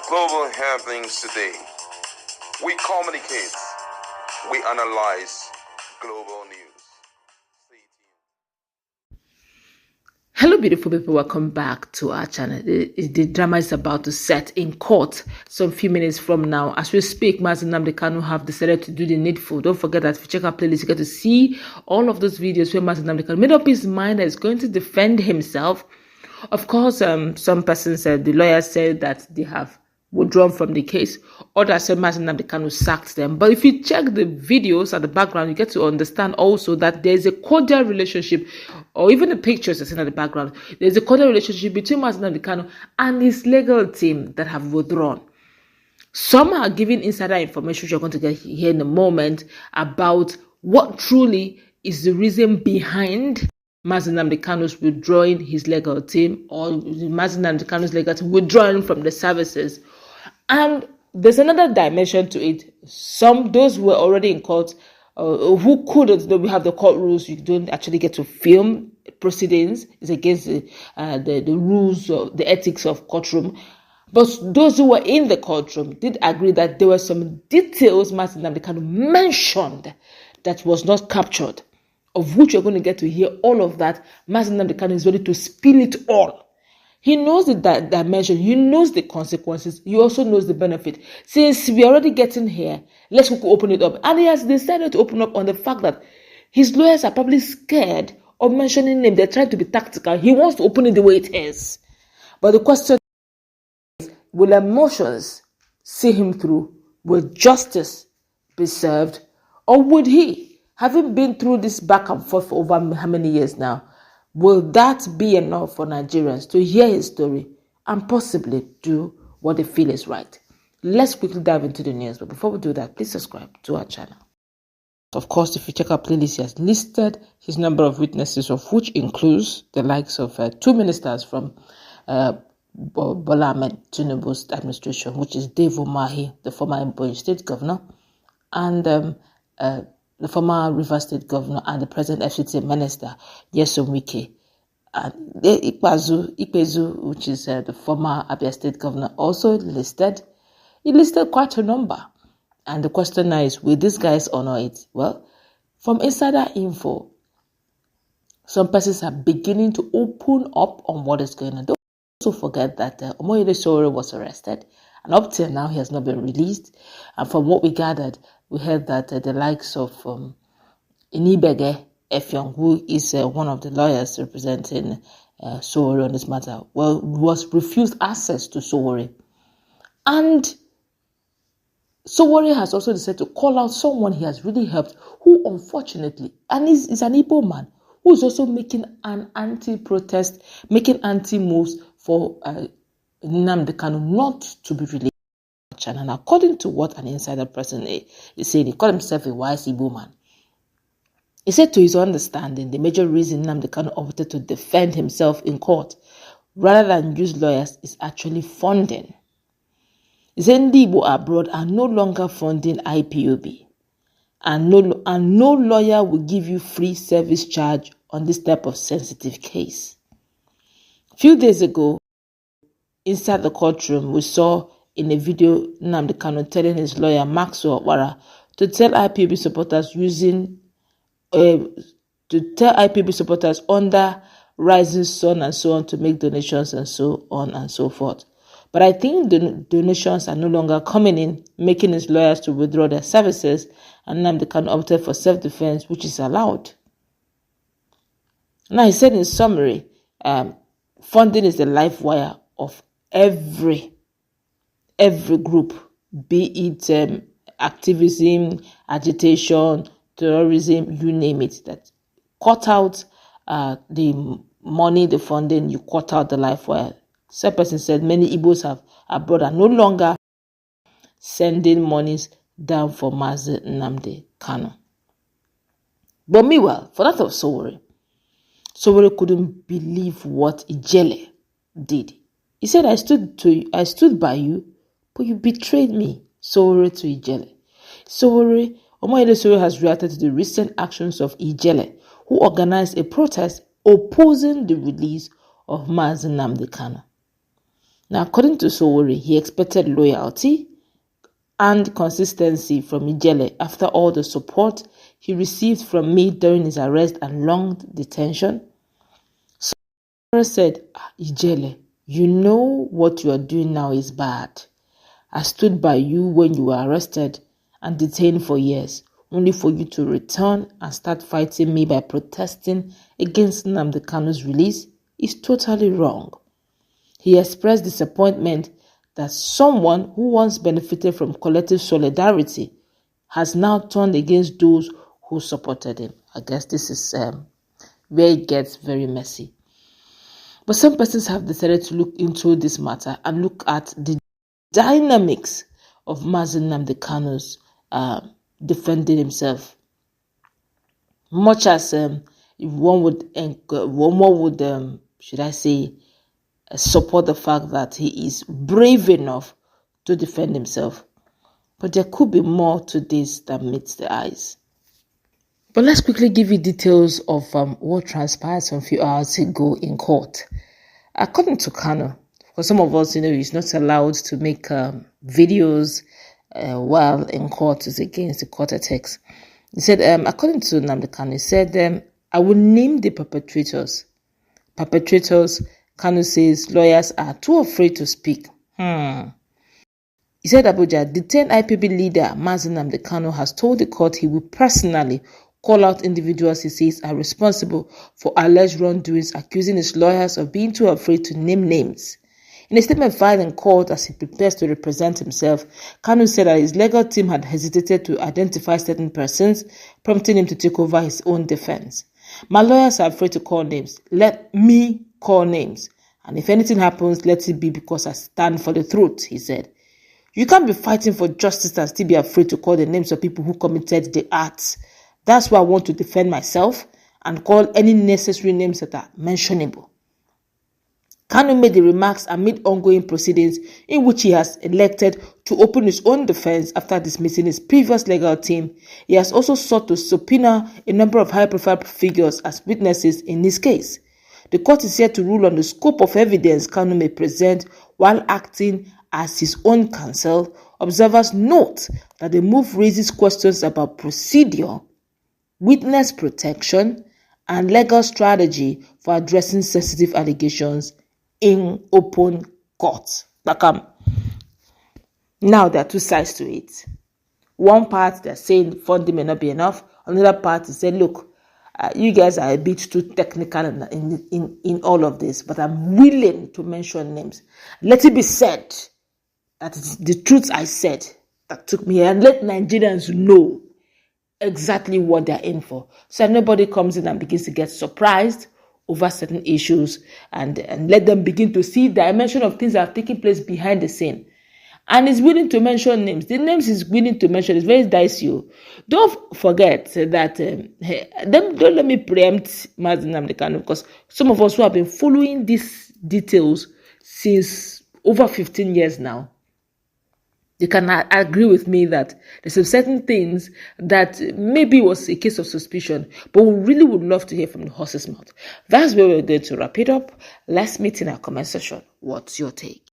Global happenings today. We communicate. We analyze global news. Stay tuned. Hello beautiful people, welcome back to our channel. The drama is about to set in court some few minutes from now. As we speak, Nnamdi Kanu have decided to do the needful. Don't forget that if you check our playlist, you get to see all of those videos where Nnamdi Kanu made up his mind that he's going to defend himself. Of course, some persons said, the lawyer said that they have withdrawn from the case. Others said Nnamdi Kanu sacked them. But if you check the videos at the background, you get to understand also that there is a cordial relationship, or even the pictures that's in the background. There's a cordial relationship between Nnamdi Kanu and his legal team that have withdrawn. Some are giving insider information, which you're going to get here in a moment, about what truly is the reason behind Nnamdi Kanu's withdrawing his legal team, or Nnamdi Kanu's legal team withdrawing from the services. And there's another dimension to it. Those who were already in court, who couldn't, though we have the court rules, you don't actually get to film proceedings. It's against the rules, of the ethics of courtroom. But those who were in the courtroom did agree that there were some details Nnamdi Kanu mentioned that was not captured, of which you're going to get to hear all of that. Nnamdi Kanu is ready to spill it all. He knows the dimension, he knows the consequences, he also knows the benefit. Since we're already getting here, let's open it up. And he has decided to open up on the fact that his lawyers are probably scared of mentioning him. They're trying to be tactical. He wants to open it the way it is. But the question is, will emotions see him through? Will justice be served? Or would he, having been through this back and forth for over how many years now, will that be enough for Nigerians to hear his story and possibly do what they feel is right? Let's quickly dive into the news. But before we do that, please subscribe to our channel. Of course, if you check our playlist, he has listed his number of witnesses, of which includes the likes of two ministers from Bola Ahmed Tinubu's administration, which is Dave Umahi, the former Ebonyi State Governor, and the former Rivers State Governor, and the present FCT Minister, Nyesom Wike. And Ikpezu, which is the former Abia State Governor, also listed. He listed quite a number. And the question now is, will these guys honor it? Well, from insider info, some persons are beginning to open up on what is going on. Don't also forget that Omoyele Sowore was arrested, and up till now he has not been released. And from what we gathered, we heard that the likes of Inibege Effiong, who is one of the lawyers representing Sowore on this matter, was refused access to Sowore. And Sowore has also decided to call out someone he has really helped, who unfortunately, and is an Igbo man, who is also making an anti-protest, making anti-moves for Nnamdi Kanu not to be released. And according to what an insider person is saying, he called himself a wise Igbo man. He said, to his understanding, the major reason Nnamdi Kanu opted to defend himself in court rather than use lawyers is actually funding. He said, the Igbo abroad are no longer funding IPOB, and no lawyer will give you free service charge on this type of sensitive case. A few days ago, inside the courtroom, we saw in a video Nnamdi Kanu telling his lawyer Maxwell Wara to tell IPOB supporters under Rising Sun and so on to make donations and so on and so forth. But I think the donations are no longer coming in, making his lawyers to withdraw their services, and Nnamdi Kanu opted for self-defense, which is allowed. Now, he said in summary, funding is the life wire of every group, be it activism, agitation, terrorism, you name it, that cut out the money, the funding, you cut out the life wire. Some person said many Igbos abroad are no longer sending monies down for Mazi Nnamdi Kanu. But meanwhile, for that of Sowore couldn't believe what Ijele did. He said, I stood by you, but you betrayed me. Sowore to Ijele. Omoyele Sowore has reacted to the recent actions of Ijele, who organized a protest opposing the release of Mazi Nnamdi Kanu. Now, according to Sowore, he expected loyalty and consistency from Ijele after all the support he received from me during his arrest and long detention. Sowore said, Ijele, you know what you are doing now is bad. I stood by you when you were arrested and detained for years, only for you to return and start fighting me by protesting against Nnamdi Kanu's release is totally wrong. He expressed disappointment that someone who once benefited from collective solidarity has now turned against those who supported him. I guess this is where it gets very messy. But some persons have decided to look into this matter and look at the dynamics of Nnamdi Kanu's defending himself. Much as one would should I say, support the fact that he is brave enough to defend himself. But there could be more to this than meets the eyes. But let's quickly give you details of what transpired some few hours ago in court. According to Kanu, for some of us, he's not allowed to make videos while in court. Is against the court ethics. He said, according to Nnamdi Kanu, he said, I will name the perpetrators. Kanu says lawyers are too afraid to speak. He said Abuja, the 10 IPB leader, Nnamdi Kanu, has told the court he will personally call out individuals he says are responsible for alleged wrongdoings, accusing his lawyers of being too afraid to name names. In a statement filed in court as he prepares to represent himself, Kanu said that his legal team had hesitated to identify certain persons, prompting him to take over his own defense. My lawyers are afraid to call names. Let me call names. And if anything happens, let it be because I stand for the truth, he said. You can't be fighting for justice and still be afraid to call the names of people who committed the acts. That's why I want to defend myself and call any necessary names that are mentionable. Kanu made the remarks amid ongoing proceedings in which he has elected to open his own defense after dismissing his previous legal team. He has also sought to subpoena a number of high-profile figures as witnesses in this case. The court is here to rule on the scope of evidence Kanu may present while acting as his own counsel. Observers note that the move raises questions about procedure, witness protection, and legal strategy for addressing sensitive allegations in open court. Now there are two sides to it. One part, they're saying funding may not be enough. Another part is saying, look, you guys are a bit too technical in all of this, but I'm willing to mention names. Let it be said that it's the truth I said that took me here, and let Nigerians know exactly what they're in for. So nobody comes in and begins to get surprised over certain issues and let them begin to see dimension of things that are taking place behind the scene. And is willing to mention names. The names he's willing to mention is very dicey. Don't forget that, don't let me preempt Nnamdi Kanu, because some of us who have been following these details since over 15 years now, they can agree with me that there's some certain things that maybe was a case of suspicion, but we really would love to hear from the horse's mouth. That's where we're going to wrap it up. Let's meet in our comment section. What's your take?